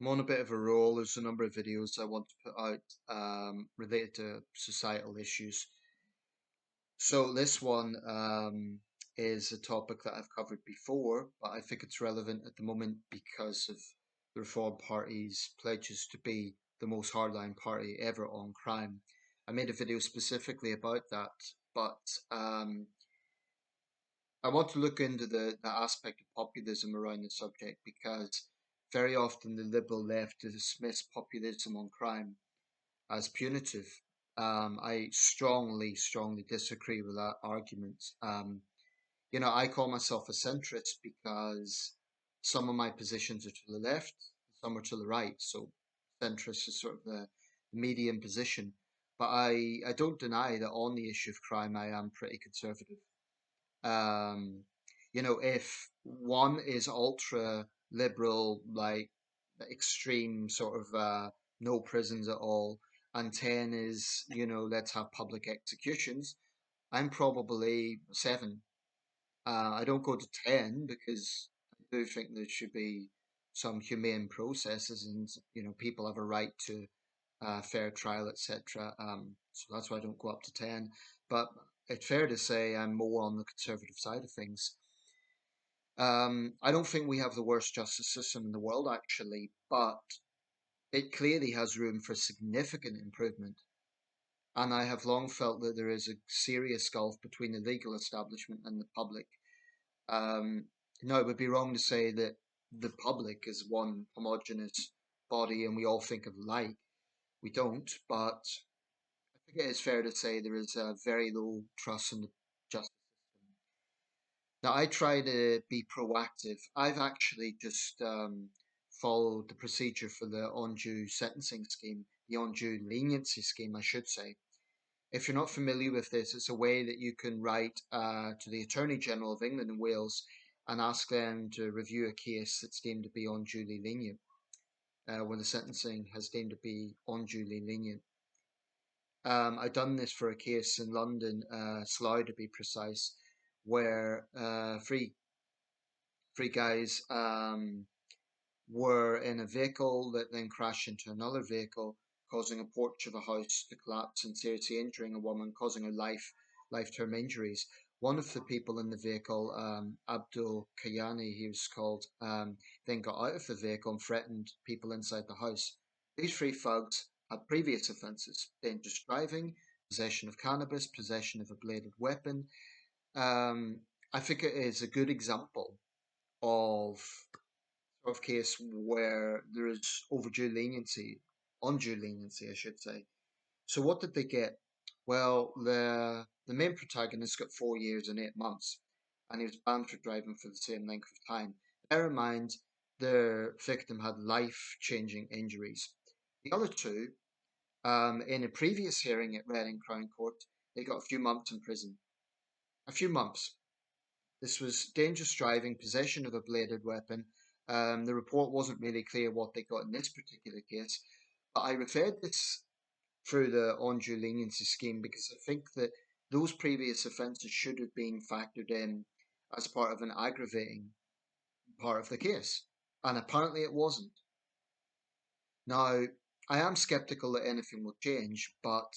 I'm on a bit of a roll. There's a number of videos I want to put out related to societal issues. So this one is a topic that I've covered before, but I think it's relevant at the moment because of the Reform Party's pledges to be the most hardline party ever on crime. I made a video specifically about that, but um, I want to look into the aspect of populism around the subject because very often the liberal left dismiss populism on crime as punitive. I strongly disagree with that argument. I call myself a centrist because some of my positions are to the left, some are to the right. So centrist is sort of the medium position. But I don't deny that on the issue of crime, I am pretty conservative. Um, if one is ultra liberal, like extreme sort of no prisons at all, and 10 is, let's have public executions, I'm probably 7. I don't go to 10 because I do think there should be some humane processes and, people have a right to fair trial, etc. So that's why I don't go up to 10. But it's fair to say I'm more on the conservative side of things. I don't think we have the worst justice system in the world, actually, but it clearly has room for significant improvement. And I have long felt that there is a serious gulf between the legal establishment and the public. Um, no, it would be wrong to say that the public is one homogenous body and we all think of alike. We don't, but I think it is fair to say there is a very low trust in the justice system. Now, I try to be proactive. I've actually just followed the procedure for the undue sentencing scheme, the undue leniency scheme, I should say. If you're not familiar with this, it's a way that you can write to the Attorney General of England and Wales and ask them to review a case that's deemed to be unduly lenient, when the sentencing has deemed to be unduly lenient. I've done this for a case in London, Slough to be precise, where three guys were in a vehicle that then crashed into another vehicle, causing a porch of a house to collapse and seriously injuring a woman, causing her lifetime injuries. One of the people in the vehicle, Abdul Kayani, he was called, then got out of the vehicle and threatened people inside the house. These three thugs had previous offences: dangerous driving, possession of cannabis, possession of a bladed weapon. I think it is a good example of case where there is undue leniency, I should say. So what did they get? Well, the main protagonist got 4 years and 8 months, and he was banned for driving for the same length of time. Bear in mind, the victim had life-changing injuries. The other two, in a previous hearing at Reading Crown Court, they got a few months in prison. A few months. This was dangerous driving, possession of a bladed weapon. The report wasn't really clear what they got in this particular case, but I referred this through the undue leniency scheme because I think that those previous offences should have been factored in as part of an aggravating part of the case, and apparently it wasn't. Now, I am skeptical that anything will change, but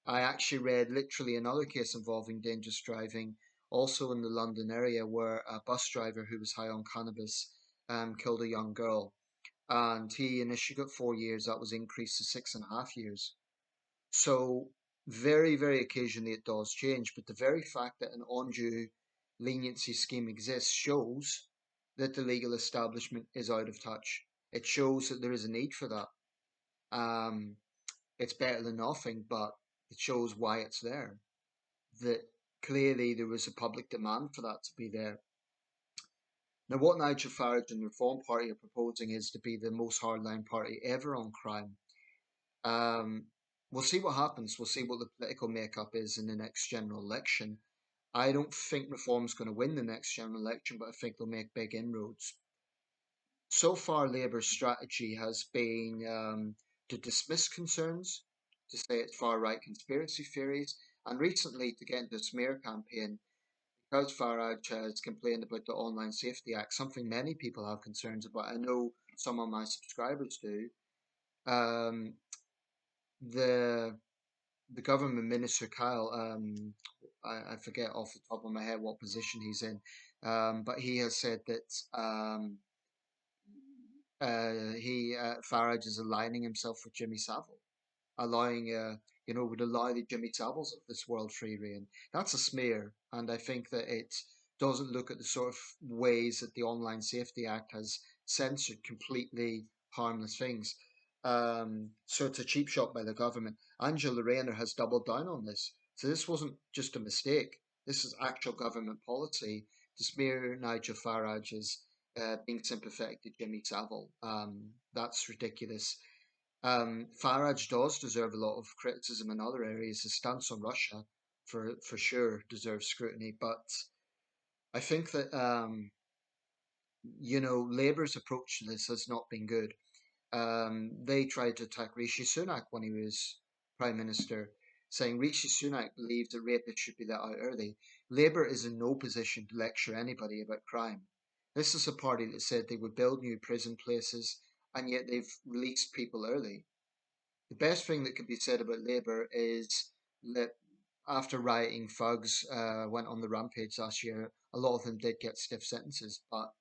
I actually read literally another case involving dangerous driving, also in the London area, where a bus driver who was high on cannabis killed a young girl. And he initially got 4 years, that was increased to 6.5 years. So, very occasionally it does change, but the very fact that an undue leniency scheme exists shows that the legal establishment is out of touch. It shows that there is a need for that. Um, it's better than nothing, but it shows why it's there. That clearly there was a public demand for that to be there. Now, what Nigel Farage and the Reform Party are proposing is to be the most hardline party ever on crime. Um, we'll see what happens. We'll see what the political makeup is in the next general election. I don't think Reform's going to win the next general election, but I think they'll make big inroads. So far, Labour's strategy has been to dismiss concerns, to say it's far right conspiracy theories, and recently to get into a smear campaign because Farage has complained about the Online Safety Act, something many people have concerns about. I know some of my subscribers do, um, the the government minister Kyle, I forget off the top of my head what position he's in, but he has said that Farage is aligning himself with Jimmy Savile, allowing would allow the Jimmy Saviles of this world free reign. That's a smear, and I think that it doesn't look at the sort of ways that the Online Safety Act has censored completely harmless things. So it's a cheap shot by the government. Angela Rayner has doubled down on this. So this wasn't just a mistake. This is actual government policy to smear Nigel Farage as being sympathetic to Jimmy Savile. That's ridiculous. Farage does deserve a lot of criticism in other areas. His stance on Russia, for sure, deserves scrutiny. But I think that Labour's approach to this has not been good. They tried to attack Rishi Sunak when he was Prime Minister, saying Rishi Sunak believes that rapists should be let out early. Labour is in no position to lecture anybody about crime. This is a party that said they would build new prison places, and yet they've released people early. The best thing that could be said about Labour is that after rioting thugs went on the rampage last year, a lot of them did get stiff sentences, but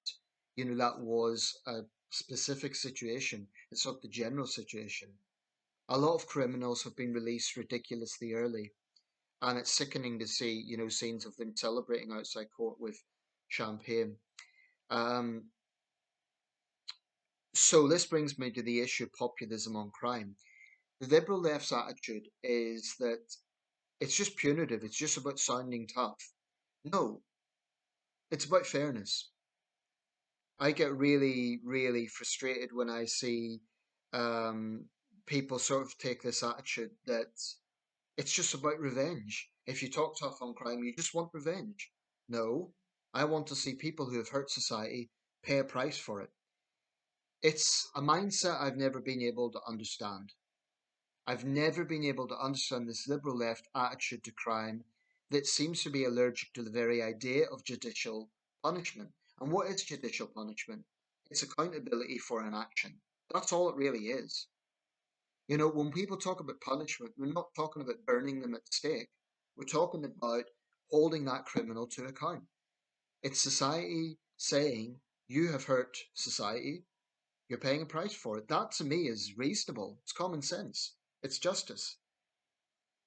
that was a specific situation. It's not the general situation. A lot of criminals have been released ridiculously early, and it's sickening to see, scenes of them celebrating outside court with champagne. Um, so this brings me to the issue of populism on crime. The liberal left's attitude is that it's just punitive, it's just about sounding tough. No, it's about fairness. I get really, really frustrated when I see um, people sort of take this attitude that it's just about revenge. If you talk tough on crime, you just want revenge. No, I want to see people who have hurt society pay a price for it. It's a mindset I've never been able to understand. I've never been able to understand this liberal left attitude to crime that seems to be allergic to the very idea of judicial punishment. And what is judicial punishment? It's accountability for an action. That's all it really is. When people talk about punishment, we're not talking about burning them at the stake. We're talking about holding that criminal to account. It's society saying, you have hurt society, you're paying a price for it. That to me is reasonable. It's common sense. It's justice.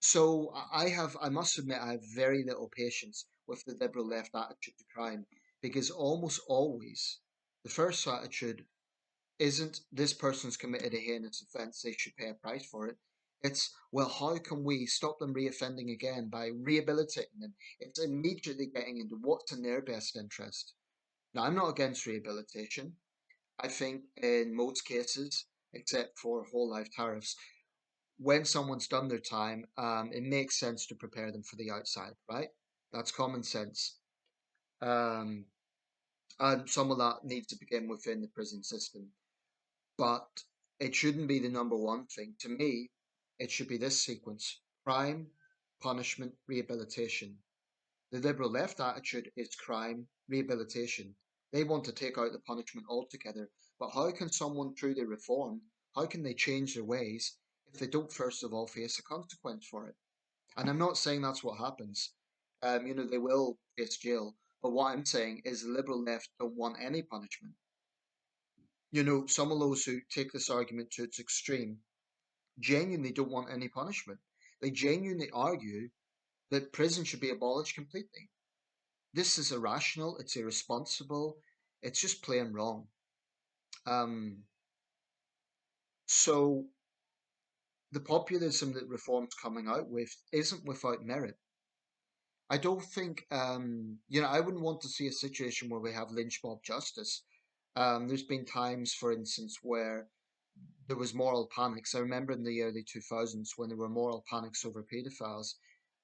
So I must admit, I have very little patience with the liberal left attitude to crime because almost always the first attitude isn't this person's committed a heinous offence, they should pay a price for it. It's, well, how can we stop them reoffending again by rehabilitating them? It's immediately getting into what's in their best interest. Now, I'm not against rehabilitation. I think in most cases, except for whole life tariffs, when someone's done their time, it makes sense to prepare them for the outside, right? That's common sense. Um, and some of that needs to begin within the prison system. But it shouldn't be the number one thing. To me, it should be this sequence: crime, punishment, rehabilitation. The liberal left attitude is crime, rehabilitation. They want to take out the punishment altogether. But how can someone truly reform? How can they change their ways if they don't first of all face a consequence for it? And I'm not saying that's what happens. They will face jail. But what I'm saying is the liberal left don't want any punishment. Some of those who take this argument to its extreme genuinely don't want any punishment. They genuinely argue that prison should be abolished completely. This is irrational, it's irresponsible, it's just plain wrong. Um, so the populism that reform's coming out with isn't without merit. I don't think, I wouldn't want to see a situation where we have lynch mob justice. There's been times, for instance, where there was moral panics. I remember in the early 2000s when there were moral panics over paedophiles,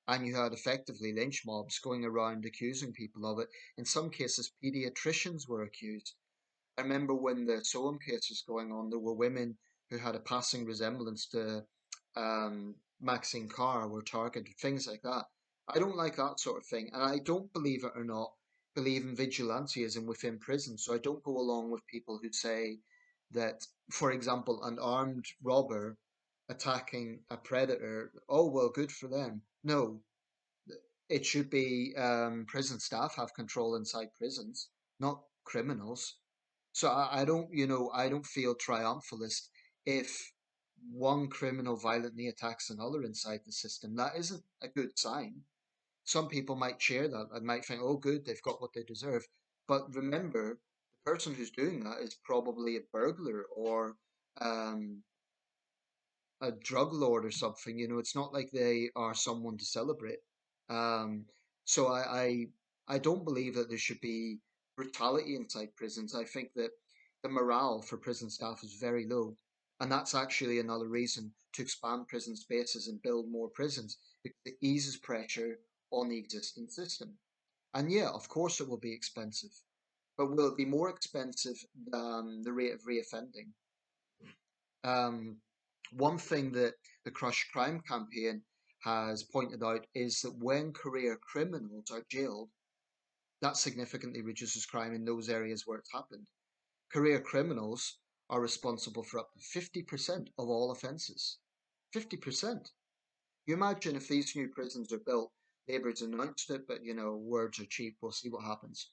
and you had effectively lynch mobs going around accusing people of it. In some cases, pediatricians were accused. I remember when the Soham case was going on, there were women who had a passing resemblance to Maxine Carr were targeted, things like that. I don't like that sort of thing, and I don't, believe it or not, believe in vigilantism within prison. So I don't go along with people who say that, for example, an armed robber attacking a predator, oh, well, good for them. No, it should be prison staff have control inside prisons, not criminals. So I don't, I don't feel triumphalist if one criminal violently attacks another inside the system. That isn't a good sign. Some people might share that and might think, oh, good, they've got what they deserve. But remember, the person who's doing that is probably a burglar or um, a drug lord or something. It's not like they are someone to celebrate. Um, so I don't believe that there should be brutality inside prisons. I think that the morale for prison staff is very low. And that's actually another reason to expand prison spaces and build more prisons because it eases pressure on the existing system. And yeah, of course it will be expensive, but will it be more expensive than the rate of reoffending? Um, One thing that the Crush Crime campaign has pointed out is that when career criminals are jailed, that significantly reduces crime in those areas where it's happened. Career criminals are responsible for up to 50% of all offences. 50%. You imagine if these new prisons are built, Labour's announced it, but words are cheap. We'll see what happens.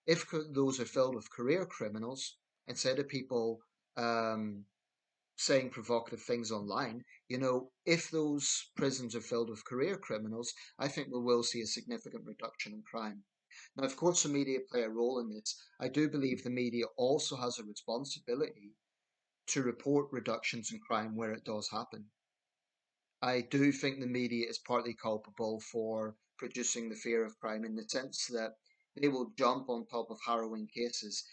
If those are filled with career criminals, instead of people um, saying provocative things online, if those prisons are filled with career criminals, I think we will see a significant reduction in crime. Now, of course, the media play a role in this. I do believe the media also has a responsibility to report reductions in crime where it does happen. I do think the media is partly culpable for producing the fear of crime in the sense that they will jump on top of harrowing cases.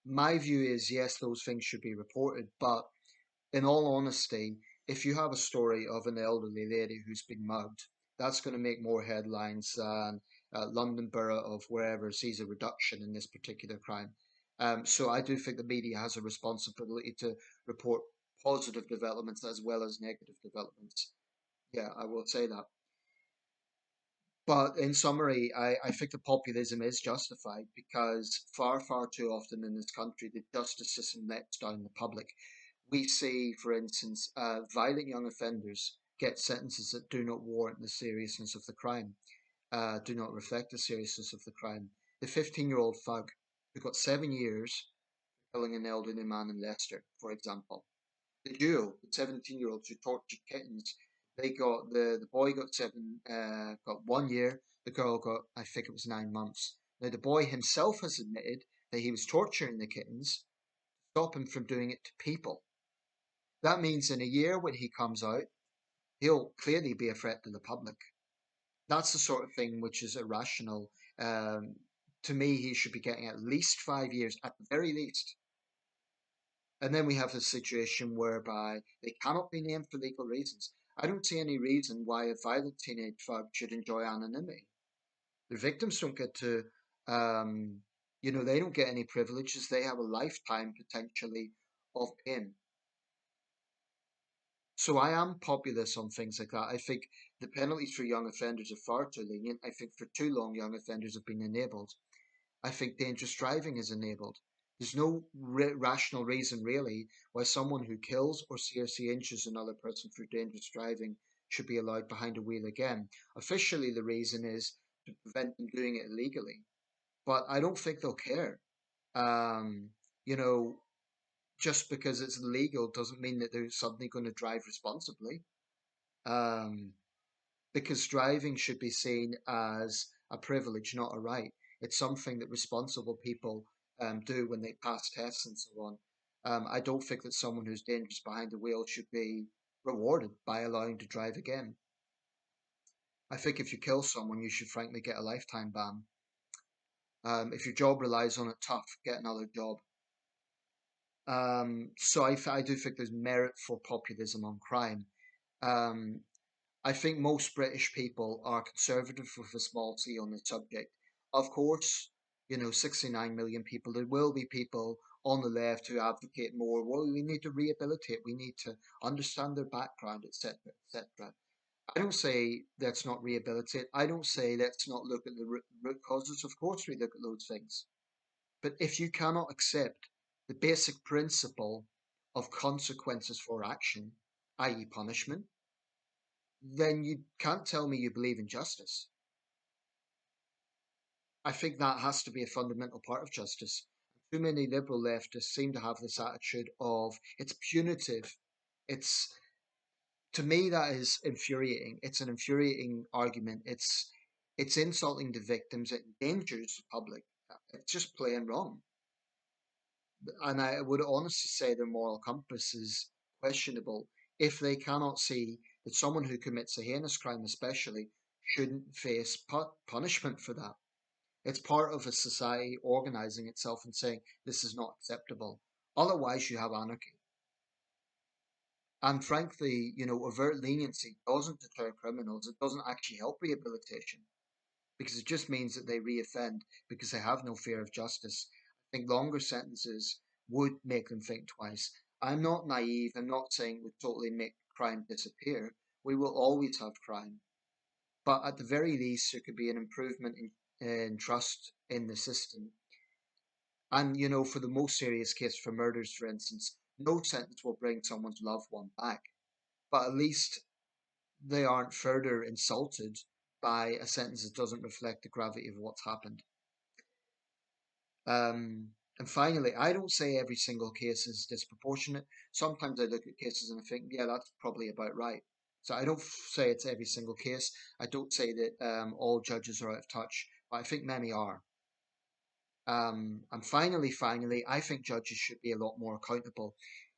My view is yes, those things should be reported, but in all honesty, if you have a story of an elderly lady who's been mugged, that's going to make more headlines than London Borough of wherever sees a reduction in this particular crime. So I do think the media has a responsibility to report positive developments as well as negative developments. Yeah, I will say that. But in summary, I think the populism is justified because far, far too often in this country, the justice system lets down the public. We see, for instance, violent young offenders get sentences that do not warrant the seriousness of the crime, do not reflect the seriousness of the crime. The 15-year-old thug who got 7 years for killing an elderly man in Leicester, for example. The duo, the 17-year-olds who tortured kittens, the boy got 1 year, the girl got, I think it was 9 months. Now the boy himself has admitted that he was torturing the kittens to stop him from doing it to people. That means in a year when he comes out, he'll clearly be a threat to the public. That's the sort of thing which is irrational. Um, to me, he should be getting at least 5 years, at the very least. And then we have the situation whereby they cannot be named for legal reasons. I don't see any reason why a violent teenage thug should enjoy anonymity. The victims don't get to, um, they don't get any privileges. They have a lifetime potentially of pain. So I am populist on things like that. I think the penalties for young offenders are far too lenient. I think for too long young offenders have been enabled. I think dangerous driving is enabled. There's no rational reason really why someone who kills or seriously injures another person through dangerous driving should be allowed behind a wheel again. Officially, the reason is to prevent them doing it illegally, but I don't think they'll care. Um, you know, just because it's illegal doesn't mean that they're suddenly going to drive responsibly. Um, because driving should be seen as a privilege, not a right. It's something that responsible people do when they pass tests and so on. I don't think that someone who's dangerous behind the wheel should be rewarded by allowing to drive again. I think if you kill someone, you should frankly get a lifetime ban. If your job relies on it, tough, get another job. So I do think there's merit for populism on crime. Um, I think most British people are conservative with a small c on the subject. Of course, 69 million people, there will be people on the left who advocate more. Well, we need to rehabilitate, we need to understand their background, etc., etc. I don't say let's not rehabilitate. I don't say let's not look at the root causes. Of course, we look at those things. But if you cannot accept the basic principle of consequences for action, i.e., punishment, then you can't tell me you believe in justice. I think that has to be a fundamental part of justice. Too many liberal leftists seem to have this attitude of it's punitive. It's To me that is infuriating. It's an infuriating argument. It's insulting the victims. It endangers the public. It's just plain wrong. And I would honestly say their moral compass is questionable if they cannot see that someone who commits a heinous crime, especially, shouldn't face punishment for that. It's part of a society organizing itself and saying this is not acceptable. Otherwise, you have anarchy. And frankly, overt leniency doesn't deter criminals. It doesn't actually help rehabilitation because it just means that they reoffend because they have no fear of justice. I think longer sentences would make them think twice. I'm not naive. I'm not saying it would totally make crime disappear. We will always have crime. But at the very least, there could be an improvement in trust in the system. And, for the most serious case for murders, for instance, no sentence will bring someone's loved one back. But at least they aren't further insulted by a sentence that doesn't reflect the gravity of what's happened. And finally, I don't say every single case is disproportionate. Sometimes I look at cases and I think, yeah, that's probably about right. So I don't say it's every single case. I don't say that all judges are out of touch, but I think many are. And finally, I think judges should be a lot more accountable.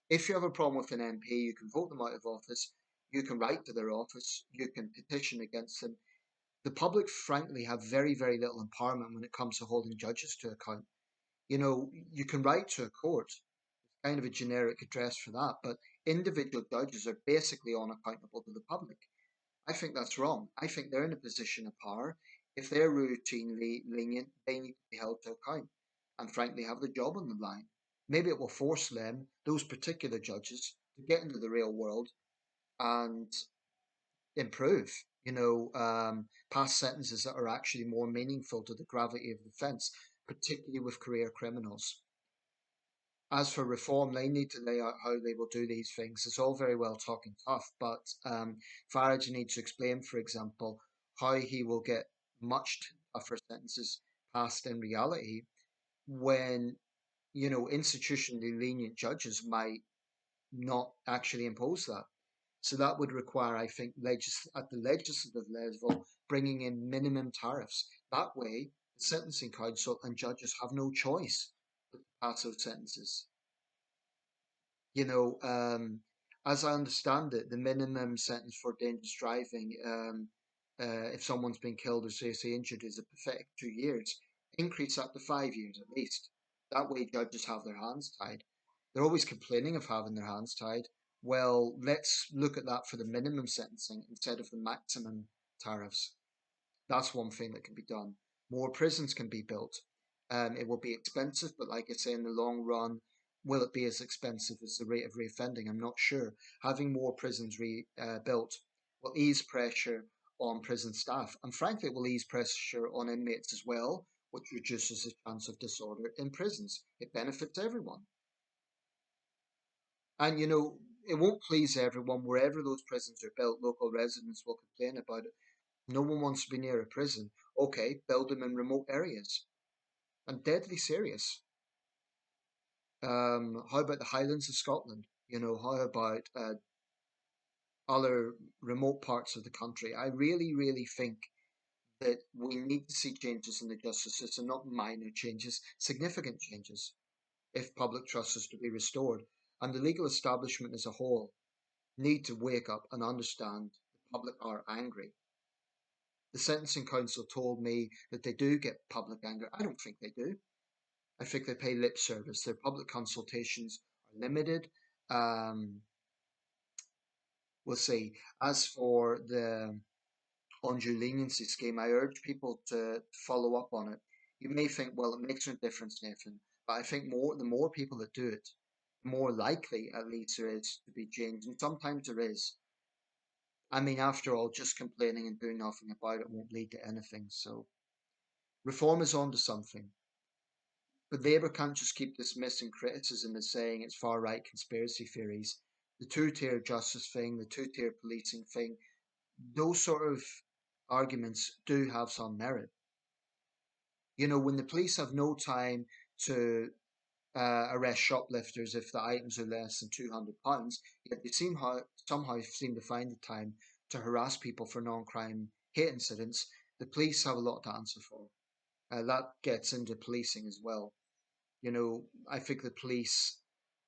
If you have a problem with an MP, you can vote them out of office, you can write to their office, you can petition against them. The public, frankly, have very, very little empowerment when it comes to holding judges to account. You can write to a court, kind of a generic address for that, but individual judges are basically unaccountable to the public. I think that's wrong. I think they're in a position of power. If they're routinely lenient, they need to be held to account and frankly have the job on the line. Maybe it will force them, those particular judges, to get into the real world and improve, pass sentences that are actually more meaningful to the gravity of the offence, particularly with career criminals. As for reform, they need to lay out how they will do these things. It's all very well talking tough, but Farage needs to explain, for example, how he will get much tougher sentences passed in reality when, institutionally lenient judges might not actually impose that. So that would require, I think, at the legislative level, bringing in minimum tariffs. That way, the sentencing council and judges have no choice but to pass those sentences. you know, um, as I understand it, the minimum sentence for dangerous driving, if someone's been killed or seriously injured, is a pathetic 2 years. Increase that to 5 years at least. That way, judges have their hands tied. They're always complaining of having their hands tied. Well, let's look at that for the minimum sentencing instead of the maximum tariffs. That's one thing that can be done. More prisons can be built. It will be expensive, but like I say, in the long run, will it be as expensive as the rate of reoffending? I'm not sure. Having more prisons built will ease pressure on prison staff, and frankly, it will ease pressure on inmates as well, which reduces the chance of disorder in prisons. It benefits everyone. And it won't please everyone. Wherever those prisons are built, local residents will complain about it. No one wants to be near a prison. Okay, build them in remote areas. And deadly serious. How about the Highlands of Scotland? How about other remote parts of the country? I really, really think that we need to see changes in the justice system, not minor changes, significant changes, if public trust is to be restored. And the legal establishment as a whole need to wake up and understand the public are angry. The Sentencing Council told me that they do get public anger. I don't think they do. I think they pay lip service. Their public consultations are limited. Um, we'll see. As for the undue leniency scheme, I urge people to follow up on it. You may think, well, it makes no difference, Nathan, but I think the more people that do it, the more likely, at least, there is to be change. And sometimes there is. I mean, after all, just complaining and doing nothing about it won't lead to anything. So reform is on to something. But Labour can't just keep dismissing criticism as saying it's far right conspiracy theories. The two tier justice thing, the two tier policing thing, those sort of arguments do have some merit. You know, when the police have no time to arrest shoplifters if the items are less than £200, yet they somehow seem to find the time to harass people for non-crime hate incidents, the police have a lot to answer for. That gets into policing as well. You know, I think the police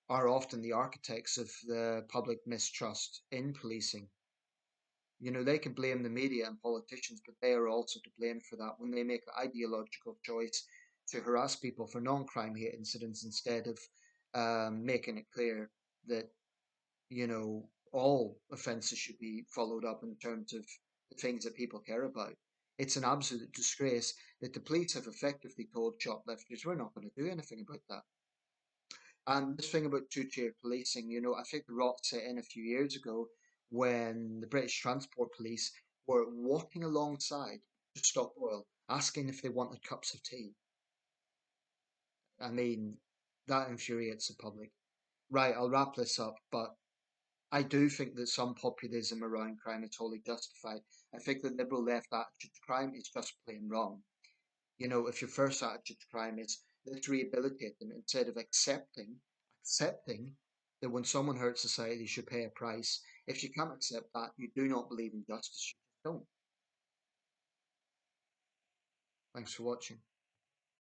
are often the architects of the public mistrust in policing. You know, they can blame the media and politicians, but they are also to blame for that when they make the ideological choice to harass people for non-crime hate incidents instead of making it clear that, you know, all offences should be followed up in terms of the things that people care about. It's an absolute disgrace that the police have effectively told shoplifters, we're not going to do anything about that. And this thing about two-tier policing, you know, I think the rot set in a few years ago when the British Transport Police were walking alongside to stop oil, asking if they wanted cups of tea. I mean, that infuriates the public. Right, I'll wrap this up, but I do think that some populism around crime is totally justified. I think the liberal left attitude to crime is just plain wrong. You know, if your first attitude to crime is let's rehabilitate them instead of accepting that when someone hurts society, they should pay a price. If you can't accept that, you do not believe in justice. You just don't. Thanks for watching.